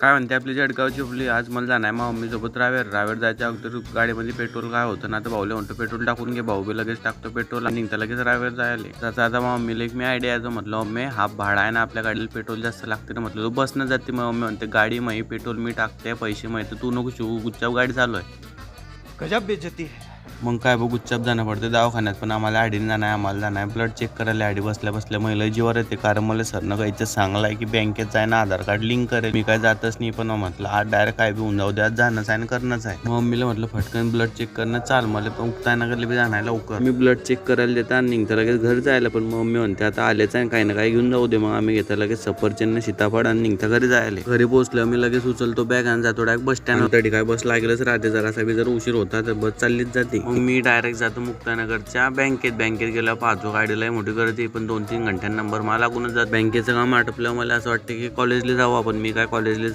काय म्हणते आपली जळगावची आपली आज मला जाणार मम्मी सोबत रावेर जायच्या अगोदर गाडीमध्ये पेट्रोल काय होतं ना, तर भाऊले म्हणतो पेट्रोल टाकून घे. भाऊ बी लगेच टाकतो पेट्रोल आणि निघता लगेच रावेर जायला. त्याचा आता मम्मीला एक मी आयडिया आहे. म्हटलं मम्मी हा भाडा आहे ना, आपल्या गाडीला पेट्रोल जास्त लागते ना. म्हटलं तू बसनं जाते. मम्मी म्हणते गाडी माही पेट्रोल मी टाकते, पैसे माहिती तू नको शिवू, गुच्चाप गाडी चालू आहे. गजब बेइज्जती है. मग काय बघ गुच्चाप जाणं पडते दवाखान्यात. पण आम्हाला आडीने जाणं आहे, आम्हाला जाणं आहे ब्लड चेक करायला. आडी बसल्या महिला जीवर येते. कारण मला सरनं काहीचं सांगलं आहे की बँकेत जाय ना, आधार कार्ड लिंक करेल. मी काय जातच नाही. पण म्हटलं आज डायरेक्ट काय बी होऊन जाऊ द्या, जाणंच आहे आणि करणंच आहे. मम्मीला म्हटलं फटकन ब्लड चेक करणं चाल. मला पण उगतायनगरला बी जाणार लवकर. मी ब्लड चेक करायला देता आणि निघता लगेच घर जायला. पण मम्मी म्हणते आता आलेच आहे, काही ना काही घेऊन जाऊ दे. मग आम्ही घेता लगेच सफरचंद सीताफळ आणि निघता घरी जायला. घरी पोहोचलं मी लगेच उचलतो बॅग आणि जातो डायरेक्ट बस स्टँड. तरी काय बस लागेलच राहते. जरासा बी जर उशीर होता तर बस चाललीच जाते. मग मी डायरेक्ट जातो मुक्तानगरच्या बँकेत गेल्या पाहतो गाडीला मोठी गर्दी. पण 2-3 घंट्यां नंबर मला लागूनच जात. बँकेचं काम आटपलं. मला असं वाटतं की कॉलेजला जाऊ आपण. मी काय कॉलेजला